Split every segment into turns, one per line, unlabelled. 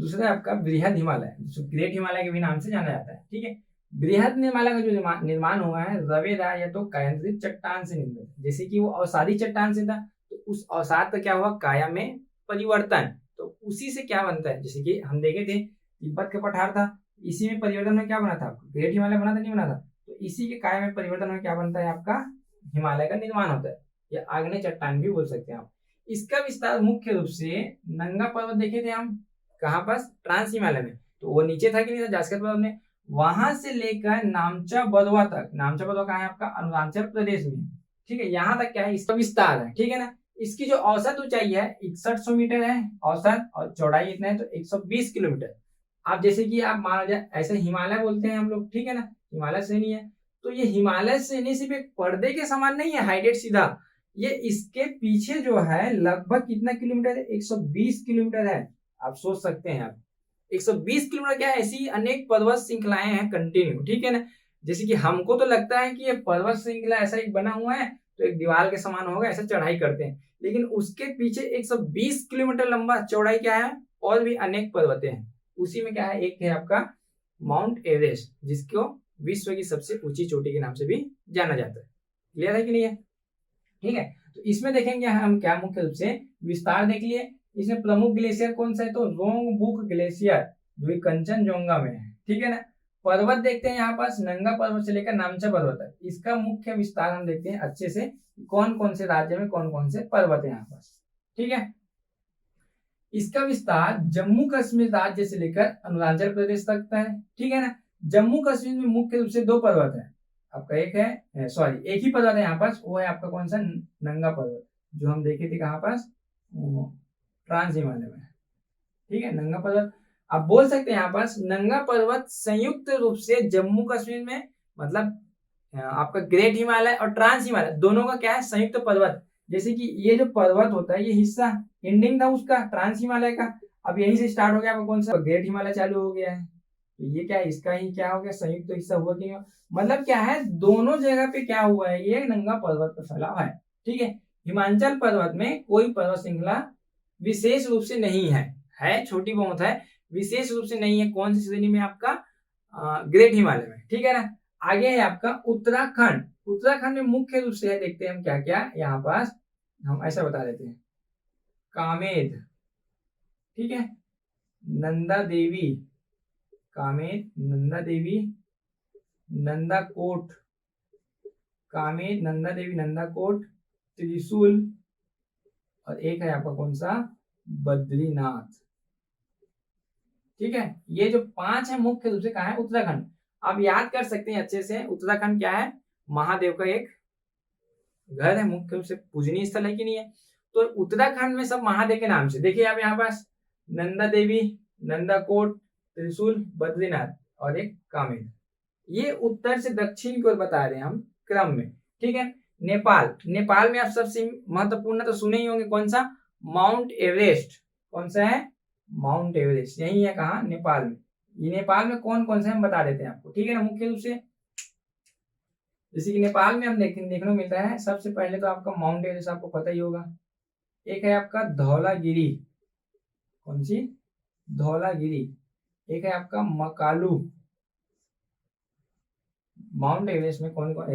दूसरा है आपका बृहद हिमालय, जिसको ग्रेट हिमालय के भी नाम से जाना जाता है। ठीक है, बृहद हिमालय का जो निर्माण हुआ है रवेदा या तो कायांतरित चट्टान से निर्मित, जैसे कि वो अवसादी चट्टान से था, तो उस अवसाद का क्या हुआ, काया में परिवर्तन, तो उसी से क्या बनता है, जैसे कि हम देखे थे तिब्बत का पठार था, इसी में परिवर्तन में क्या बना था, ग्रेट हिमालय बना था, नहीं बना था, तो इसी के काया में परिवर्तन में क्या बनता है, आपका हिमालय का निर्माण होता है, या आग्नेय चट्टान भी बोल सकते हैं आप। इसका विस्तार मुख्य रूप से नंगा पर्वत देखे थे हम, कहाँ पास, ट्रांस हिमालय में, तो वो नीचे था कि नहीं था, जास्कर पर्वत में, वहां से लेकर नामचा बदवा तक, नामचा बदवा कहाँ है आपका, अरुणाचल प्रदेश में। ठीक है, यहाँ तक क्या है, इसका विस्तार है। ठीक है ना, इसकी जो औसत ऊंचाई है 6100 मीटर है औसत, और चौड़ाई इतना है तो 120 किलोमीटर। आप जैसे कि आप मान लीजिए ऐसे हिमालय बोलते हैं हम लोग, ठीक है ना, हिमालय श्रेणी है, तो ये हिमालय श्रेणी सिर्फ एक पर्दे के समान नहीं है हाइटेड सीधा, ये इसके पीछे जो है लगभग कितना किलोमीटर है, 120 किलोमीटर है। आप सोच सकते हैं, आप 120 किलोमीटर क्या है, ऐसी अनेक पर्वत श्रृंखलाएं हैं कंटिन्यू। ठीक है ना, जैसे कि हमको तो लगता है कि ये पर्वत श्रृंखला ऐसा एक बना हुआ है तो एक दीवार के समान होगा, ऐसा चढ़ाई करते हैं, लेकिन उसके पीछे 120 किलोमीटर लंबा चौड़ाई क्या है, और भी अनेक पर्वतें हैं। उसी में क्या है, एक है आपका माउंट एवरेस्ट, जिसको विश्व की सबसे ऊंची चोटी के नाम से भी जाना जाता है। क्लियर है कि नहीं है? ठीक है, तो इसमें देखेंगे हम क्या, मुख्य रूप से विस्तार देख लिए। इसमें प्रमुख ग्लेशियर कौन सा है, तो रोंगबुक ग्लेशियर, जो कंचनजंगा में है। ठीक है ना, पर्वत देखते हैं यहाँ पास, नंगा पर्वत से लेकर नामचा पर्वत तक, इसका मुख्य विस्तार हम देखते हैं अच्छे से, कौन कौन से राज्य में कौन कौन से पर्वत है यहाँ पास। ठीक है, इसका विस्तार जम्मू कश्मीर राज्य से लेकर अरुणाचल प्रदेश तक है। ठीक है ना, जम्मू कश्मीर में मुख्य रूप से दो पर्वत है आपका, एक है सॉरी एक ही पर्वत है यहाँ पास, वो है आपका कौन सा, नंगा पर्वत, जो हम देखे थे कहाँ पास, ट्रांस हिमालय में। ठीक है, नंगा पर्वत आप बोल सकते हैं यहाँ पास, नंगा पर्वत संयुक्त रूप से जम्मू कश्मीर में, मतलब आपका ग्रेट हिमालय और ट्रांस हिमालय दोनों का क्या है, संयुक्त पर्वत। जैसे कि ये जो पर्वत होता है, ये हिस्सा एंडिंग था उसका ट्रांस हिमालय का, अब यहीं से स्टार्ट हो गया आपका कौन सा, ग्रेट हिमालय चालू हो गया है, तो ये क्या है, इसका ही क्या हो गया, संयुक्त तो हिस्सा हुआ कि नहीं, मतलब क्या है, दोनों जगह पे क्या हुआ है, ये नंगा पर्वत पर फैला हुआ है। ठीक है, हिमाचल पर्वत में कोई पर्वत श्रृंखला विशेष रूप से नहीं है छोटी बहुत है, विशेष रूप से नहीं है, कौन सी श्रेणी में, आपका ग्रेट हिमालय में। ठीक है ना, आगे है आपका उत्तराखंड, उत्तराखंड में मुख्य रूप से है, देखते हैं हम क्या क्या यहाँ पास, हम ऐसा बता देते हैं, कामेद, ठीक है, नंदा देवी, कामेद, नंदा देवी, नंदा कोट, कामेद, नंदा देवी, नंदा कोट, त्रिशूल, और एक है आपका कौन सा, बद्रीनाथ। ठीक है, ये जो पांच है मुख्य रूप से कहा है उत्तराखंड। आप याद कर सकते हैं अच्छे से, उत्तराखंड क्या है, महादेव का एक घर है, मुख्य रूप से पूजनीय स्थल है कि नहीं है, तो उत्तराखंड में सब महादेव के नाम से, देखिए आप यहाँ पास नंदा देवी, नंदा कोट, त्रिशूल, बद्रीनाथ और एक कामेद, ये उत्तर से दक्षिण की ओर बता रहे हैं हम क्रम में। ठीक है, नेपाल, नेपाल में आप सबसे महत्वपूर्ण तो सुने ही होंगे, कौन सा, माउंट एवरेस्ट, कौन सा है, माउंट एवरेस्ट, यही है कहाँ, नेपाल में। ये नेपाल में कौन कौन से हम बता देते हैं आपको, ठीक है ना, मुख्य रूप से जैसे कि नेपाल में हम देखने को मिलता है, सबसे पहले तो आपका माउंट एवरेस्ट आपको पता ही होगा, एक है आपका धौलागिरी, कौन सी, धौलागिरी, एक है आपका मकालू। माउंट एवरेस्ट में कौन कौन,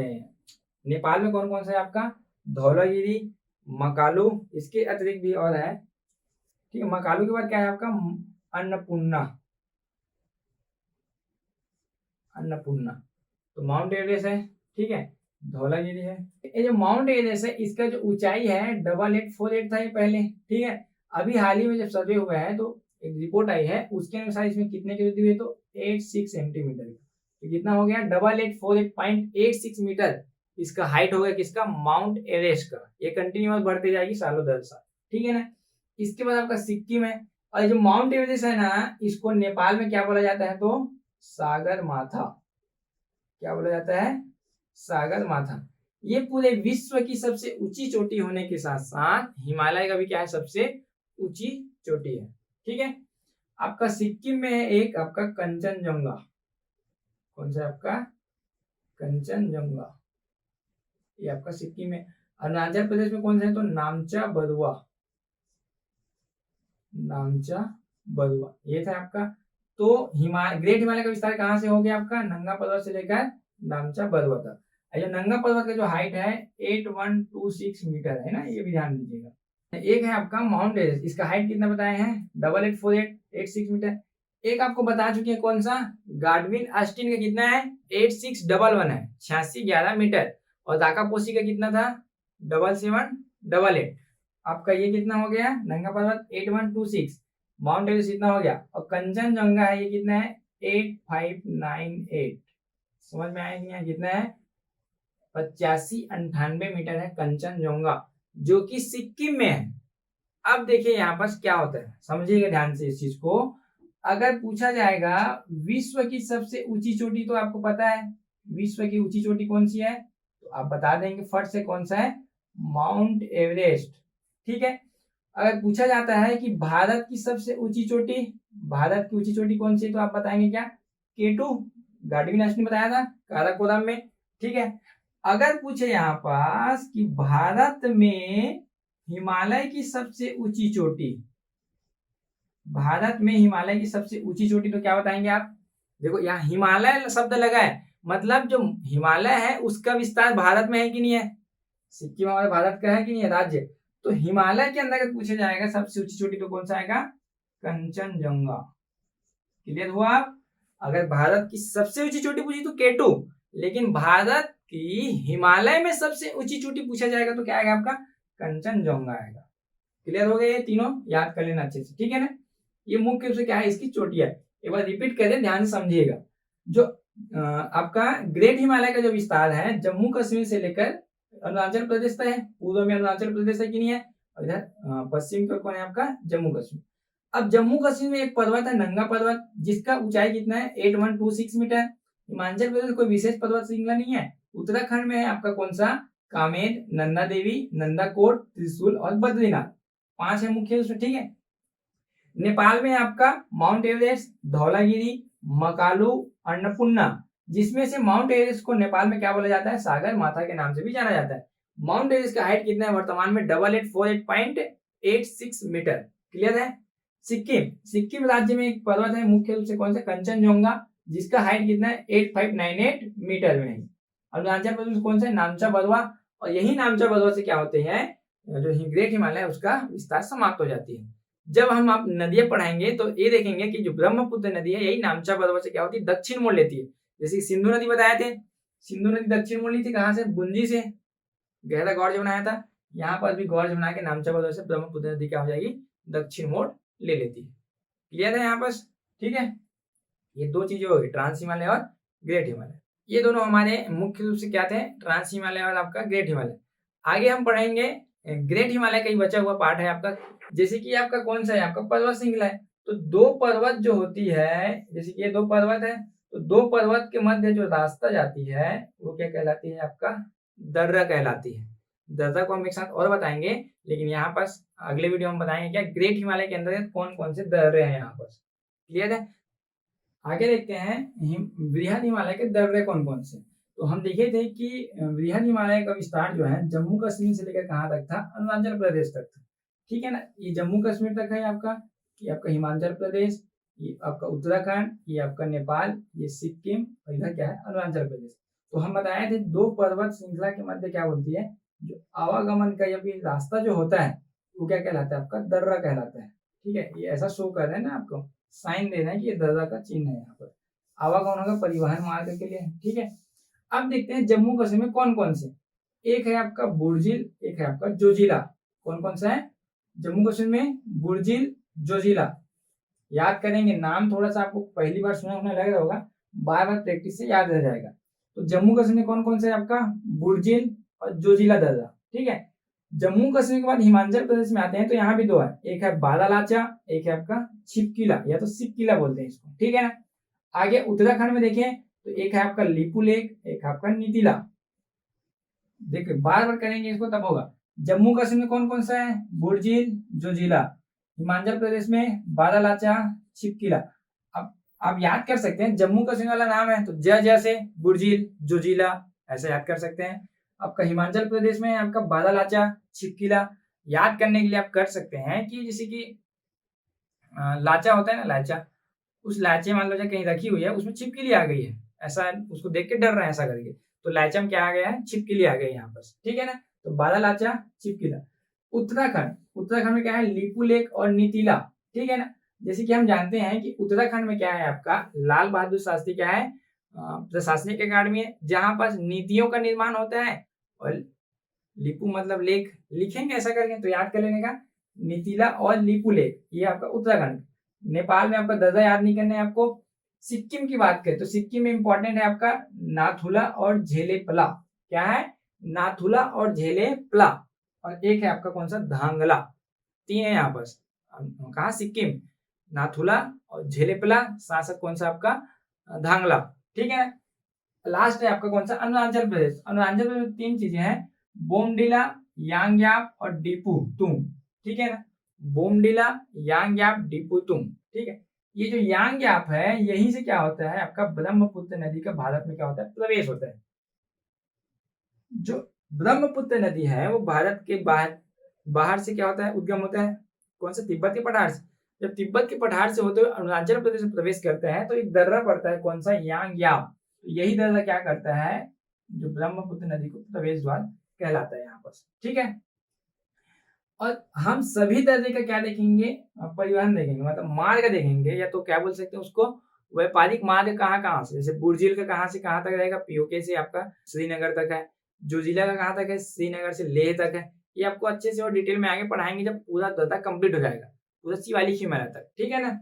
नेपाल में कौन कौन सा है आपका, धौलागिरी, मकालू, इसके अतिरिक्त भी और है। ठीक है, मकालू के बाद क्या है आपका, अन्नपूर्णा, अन्नपूर्णा, तो माउंट एवरेस्ट है। ठीक है, धौलागिरी है। ये जो माउंट एवरेस्ट है, इसका जो ऊंचाई है 8848 था ये पहले। ठीक है, अभी हाल ही में जब सर्वे हुआ है तो एक रिपोर्ट आई है, उसके अनुसार इसमें कितने की वृद्धि हुई, तो 86 सेंटीमीटर, तो कितना हो गया, 8848.86 मीटर इसका हाइट हो गया, किसका, माउंट एवरेस्ट का। ये कंटिन्यूअस बढ़ती जाएगी सालों दर साल। ठीक है ना, इसके बाद आपका सिक्किम है, और जो माउंट एवरेस्ट है ना, इसको नेपाल में क्या बोला जाता है, तो सागर माथा, क्या बोला जाता है, सागर माथा। ये पूरे विश्व की सबसे ऊंची चोटी होने के साथ साथ हिमालय का भी क्या है, सबसे ऊंची चोटी है। ठीक है, आपका सिक्किम में है एक आपका कंचनजंगा, कौन सा आपका, कंचनजंगा, ये आपका सिक्किम में। अरुणाचल प्रदेश में कौन सा है, तो नामचा बरुआ, नामचा बरुआ, ये था आपका। तो ग्रेट हिमालय का विस्तार कहाँ से हो गया आपका? नंगा पर्वत से लेकर नामचा बरुआ तक। ये नंगा पर्वत का जो हाइट है 8126 मीटर है ना, ये भी ध्यान दीजिएगा। एक है आपका माउंट एवरेस्ट, इसका हाइट कितना बताए हैं? 884886 मीटर। एक आपको बता चुके हैं कौन सा? गाडविन ऑस्टिन का कितना है? 8611 है, 8611 मीटर। और दाकापोसी का कितना था? 7788। आपका ये कितना हो गया? नंगा पर्वत 8126, माउंट एवरेस्ट इतना हो गया। और कंचनजंगा है, ये कितना है? 8598। समझ में आया कि यहाँ कितना है? 8598 मीटर है कंचनजंगा, जो कि सिक्किम में है। अब देखिए यहाँ पर क्या होता है, समझिएगा ध्यान से इस चीज को। अगर पूछा जाएगा विश्व की सबसे ऊंची चोटी, तो आपको पता है विश्व की ऊंची चोटी कौन सी है, तो आप बता देंगे फट से कौन सा है? Mount Everest. ठीक है। अगर पूछा जाता है कि भारत की सबसे ऊंची चोटी, भारत की ऊंची चोटी कौन सी है, तो आप बताएंगे क्या? K2, गाडविन ऑस्टिन ने बताया था काराकोरम में। ठीक है। अगर पूछे यहाँ पास कि भारत में हिमालय की सबसे ऊंची चोटी, भारत में हिमालय की सबसे ऊंची चोटी, तो क्या बताएंगे आप? देखो यहाँ हिमालय शब्द लगा है, मतलब जो हिमालय है उसका विस्तार भारत में है कि नहीं है? सिक्किम हमारे भारत का है कि नहीं है राज्य? तो हिमालय के अंदर अगर पूछा जाएगा सबसे ऊंची चोटी, तो कौन सा आएगा? कंचनजंगा। क्लियर हुआ आप? अगर भारत की सबसे ऊंची चोटी पूछी तो K2, लेकिन भारत की हिमालय में सबसे ऊंची चोटी पूछा जाएगा तो क्या आएगा आपका? कंचनजंगा आएगा। क्लियर हो गए? ये तीनों याद कर लेना अच्छे से, ठीक है ना। ये मुख्य रूप से क्या है, इसकी चोटियां। एक बार रिपीट करें, ध्यान से समझिएगा। जो आपका ग्रेट हिमालय का जो विस्तार है जम्मू कश्मीर से लेकर अरुणाचल प्रदेश तक है। पूर्व में अरुणाचल प्रदेश है कि नहीं है, और इधर पश्चिम का कौन है आपका? जम्मू कश्मीर। अब जम्मू कश्मीर में एक पर्वत है नंगा पर्वत, जिसका ऊंचाई कितना है? 8126 मीटर। हिमाचल प्रदेश कोई विशेष पर्वत श्रृंखला नहीं है। उत्तराखंड में है आपका कौन सा? कामेर, नंदा देवी, नंदाकोट, त्रिशूल और बद्रीनाथ। 5 है मुख्य रूप से, ठीक है। नेपाल में आपका माउंट एवरेस्ट, धौलागिरी, मकालू, अन्नपूर्णा, जिसमें से माउंट एवरेस्ट को नेपाल में क्या बोला जाता है? सागर माता के नाम से भी जाना जाता है। माउंट एवरेस्ट का हाइट कितना है वर्तमान में? 8848.86 मीटर। क्लियर है। सिक्किम, सिक्किम राज्य में एक पर्वत है मुख्य रूप से कौन सा? कंचनजंगा, जिसका हाइट कितना है? 8598 मीटर में है। अरुणाचल प्रदेश कौन सा? नामचा बरुआ। और यही नामचा बरुआ से क्या होते हैं, जो ग्रेट हिमालय है उसका विस्तार समाप्त हो जाती है। जब हम आप नदियां पढ़ाएंगे तो ये देखेंगे कि जो ब्रह्मपुत्र नदी है यही नामचा पर्वत से क्या होती है? दक्षिण मोड़ लेती है। जैसे सिंधु नदी बताए थे, सिंधु नदी दक्षिण मोड़ ली थी, कहां से? बुंदी से, गहरा गौर्ज बनाया था। यहाँ पर भी गौर्ज बना के नामचा पर्वत से ब्रह्मपुत्र नदी क्या हो जाएगी? दक्षिण मोड़ ले लेती है। क्लियर है यहाँ पर? ठीक है। ये दो चीजें हो गई, ट्रांस हिमालय और ग्रेट हिमालय। ये दोनों हमारे मुख्य रूप से क्या थे? ट्रांस हिमालय और आपका ग्रेट हिमालय। आगे हम पढ़ेंगे ग्रेट हिमालय का ही बचा हुआ पार्ट है आपका, जैसे कि आपका कौन सा है? आपका पर्वत श्रृंखला है। तो दो पर्वत जो होती है, जैसे कि ये दो पर्वत है, तो दो पर्वत के मध्य जो रास्ता जाती है वो क्या कहलाती है? आपका दर्रा कहलाती है। दर्रा को हम एक साथ और बताएंगे, लेकिन यहाँ पर अगले वीडियो में बताएंगे क्या ग्रेट हिमालय के अंदर कौन कौन से दर्रे हैं यहाँ पर। क्लियर है। आगे देखते हैं बृहद हिमालय के दर्रे कौन कौन से। तो हम देखे थे कि बृहद हिमालय का विस्तार जो है जम्मू कश्मीर से लेकर कहाँ तक था? अरुणाचल प्रदेश तक था। ठीक है ना। ये जम्मू कश्मीर तक है आपका, ये आपका हिमाचल प्रदेश, ये आपका उत्तराखंड, ये आपका नेपाल, ये सिक्किम, और इधर क्या है? अरुणाचल प्रदेश। तो हम बताए थे दो पर्वत श्रृंखला के मध्य क्या होती है? जो आवागमन का या फिर रास्ता जो होता है वो क्या कहलाता है? आपका दर्रा कहलाता है। ठीक है। ये ऐसा शो कर रहे हैं ना, आपको साइन दे रहे हैं कि ये दर्रा का चिन्ह है यहाँ पर, आवागमन का परिवहन मार्ग के लिए। ठीक है। अब देखते हैं जम्मू कश्मीर में कौन कौन से। एक है आपका बुर्जिल, एक है आपका जोजिला। कौन कौन सा है जम्मू कश्मीर में? बुर्जिल, जोजिला। याद करेंगे नाम, थोड़ा सा आपको पहली बार सुना होने लग रहा होगा, बार बार प्रैक्टिस से याद रह जाएगा। तो जम्मू कश्मीर में कौन कौन सा है आपका? बुर्जिल और जोजिला दर्रा। ठीक है। जम्मू कश्मीर के बाद हिमाचल प्रदेश में आते हैं तो यहाँ भी दो है, एक है बारालाचा, एक है आपका छिपकिला या तो सिपकिला बोलते हैं इसको। ठीक है ना। आगे उत्तराखंड में देखें तो एक है आपका लिपू लेक, एक है आपका नीतिला। देखिए बार बार करेंगे इसको तब होगा। जम्मू कश्मीर में कौन कौन सा है? बुर्जिल, जोजिला। हिमाचल प्रदेश में बारालाचा, छिपकिला। अब आप याद कर सकते हैं, जम्मू कश्मीर वाला नाम है तो जैसे बुर्जिल, जोजिला ऐसा याद कर सकते हैं। आपका हिमाचल प्रदेश में आपका बारालाचा, छिपकिला। याद करने के लिए आप कर सकते हैं कि जैसे कि लाचा होता है ना, लाचा, उस लाचे मान लो कहीं रखी हुई है, उसमें छिपकली आ गई है, ऐसा उसको देख के डर रहे हैं ऐसा करके, तो लाचा में क्या आ गया है, छिपकली आ गई यहाँ पर, ठीक है ना। तो बारह लाचा छिपकला। उत्तराखंड, उत्तराखंड में क्या है, लिपू लेक और नीतीला, ठीक है ना। जैसे कि हम जानते हैं कि उत्तराखंड में क्या है आपका, लाल बहादुर शास्त्री क्या है, प्रशासनिक अकादमी है, जहां पर नीतियों का निर्माण होता है। और लिपू मतलब लेक, लिखेंगे ऐसा करके तो याद कर लेने का, नीतीला और लिपू लेक, ये आपका उत्तराखंड। नेपाल में आपका दर्जा याद नहीं करना है आपको। सिक्किम की बात करें तो सिक्किम में इंपॉर्टेंट है आपका नाथुला और झेलेपला, क्या है, नाथुला और झेलेपला। और एक है आपका कौन सा, धांगला। तीन है यहाँ पर, कहा, सिक्किम, नाथुला और झेलेपला, शासक कौन सा आपका, धांगला, ठीक है। लास्ट है आपका कौन सा, अरुणाचल प्रदेश। अरुणाचल प्रदेश में तीन चीजें हैं, बोमडिला, यांगयाप और डिपुतुम, ठीक है ना। बोमडिला, यांगयाप, डिपुतुम, ठीक है। ये जो यांगयाप है, यहीं से क्या होता है आपका, ब्रह्मपुत्र नदी का भारत में क्या होता है, प्रवेश होता है। जो ब्रह्मपुत्र नदी है वो भारत के बाहर से क्या होता है, उद्गम होता है, कौन सा, तिब्बत के पठार से। जब तिब्बत के पठार से होते हुए अरुणाचल प्रदेश में प्रवेश करता है, तो एक दर्रा पड़ता है, कौन सा, यांगयाप। तो यही दर्रा क्या करता है, जो ब्रह्मपुत्र नदी को प्रवेश द्वार कहलाता है यहाँ पर, ठीक है। और हम सभी दर्जे का क्या देखेंगे, परिवहन देखेंगे, मतलब मार्ग देखेंगे, या तो क्या बोल सकते हैं उसको, व्यापारिक मार्ग कहाँ से, जैसे बुर्जिल का कहाँ से कहाँ तक रहेगा, पीओके से आपका श्रीनगर तक है, जोजिला का कहाँ तक है, श्रीनगर से लेह तक है। ये आपको अच्छे से और डिटेल में आगे पढ़ाएंगे जब पूरा दर्जा कंप्लीट हो जाएगा, पूरा शिवालिक हिमालय तक, ठीक है ना।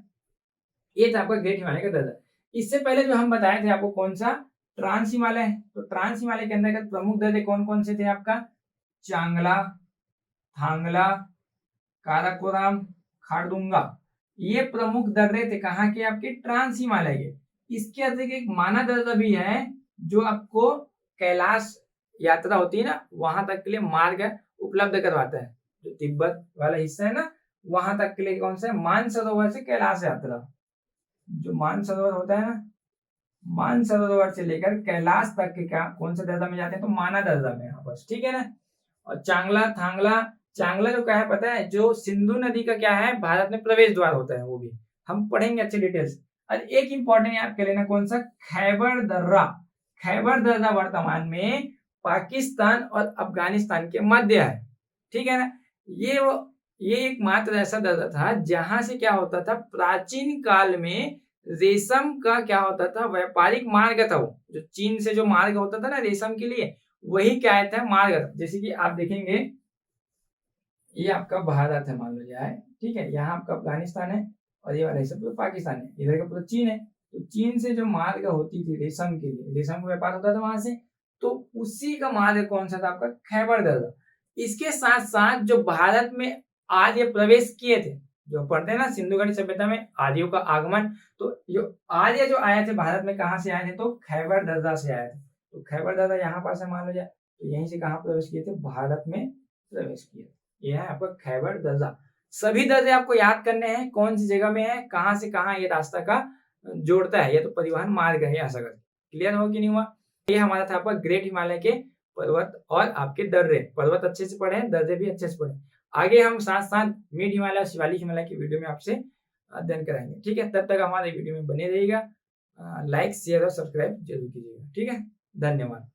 ये था आपका ग्रेट हिमालय का दर्जा। इससे पहले जो हम बताए थे आपको कौन सा, ट्रांस हिमालय। तो ट्रांस हिमालय के अंतर्गत प्रमुख दर्जे कौन कौन से थे आपका, चांगला, थांगला, काराकोरम, खारदुंगा, ये प्रमुख दर्रे थे कहाँ के, आपके ट्रांस हिमालय के। इसके अतिरिक्त एक माना दर्जा भी है, जो आपको कैलाश यात्रा होती है ना, वहां तक के लिए मार्ग उपलब्ध करवाता है। जो तिब्बत वाला हिस्सा है ना, वहां तक के लिए कौन सा है, मानसरोवर से कैलाश यात्रा। जो मानसरोवर होता है ना, मानसरोवर से लेकर कैलाश तक के क्या कौन सा दर्जा में जाते हैं, तो माना दर्जा में यहाँ पर, ठीक है ना। और चांगला, थांगला, चांगला जो क्या है पता है, जो सिंधु नदी का क्या है, भारत में प्रवेश द्वार होता है, वो भी हम पढ़ेंगे अच्छे डिटेल्स। और एक इंपॉर्टेंट याद कर लेना, कौन सा, खैबर दर्रा। खैबर दर्रा वर्तमान में पाकिस्तान और अफगानिस्तान के मध्य है, ठीक है ना। ये एकमात्र ऐसा दर्रा था जहां से क्या होता था, प्राचीन काल में रेशम का क्या होता था, व्यापारिक मार्ग था। वो जो चीन से जो मार्ग होता था ना रेशम के लिए, वही क्या था, मार्ग था। जैसे कि आप देखेंगे, ये आपका भारत है मान लो जाए, ठीक है, यहाँ आपका अफगानिस्तान है, और ये वाला हिस्सा पूरा पाकिस्तान है, इधर का पूरा चीन है। तो चीन से जो मार्ग होती थी रेशम के लिए, रेशम का व्यापार होता था वहां से, तो उसी का मार्ग कौन सा था आपका, खैबर दर्रा। इसके साथ साथ जो भारत में आर्य प्रवेश किए थे, जो पढ़ते हैं ना सिंधु घाटी सभ्यता में आर्यों का आगमन, तो जो आर्य जो आए थे भारत में, कहाँ से आए थे, तो खैबर दर्रा से आए थे। तो खैबर दर्रा यहाँ पास है मान लो जाए, तो यहीं से कहाँ प्रवेश किए थे, भारत में प्रवेश किए। ये है आपका खैबर दर्रा। सभी दर्जे आपको याद करने हैं, कौन सी जगह में है, कहाँ से कहाँ ये रास्ता का जोड़ता है, ये तो परिवहन मार्ग है ऐसा कर। क्लियर हो कि नहीं हुआ। ये हमारा था आपका ग्रेट हिमालय के पर्वत और आपके दर्रे। पर्वत अच्छे से पढ़े, दर्रे भी अच्छे से पढ़े। आगे हम साथ साथ मिड हिमालय और शिवालिक हिमालय की वीडियो में आपसे अध्ययन कराएंगे, ठीक है। तब तक हमारे वीडियो में बने रहिएगा, लाइक शेयर और सब्सक्राइब जरूर कीजिएगा, ठीक है। धन्यवाद।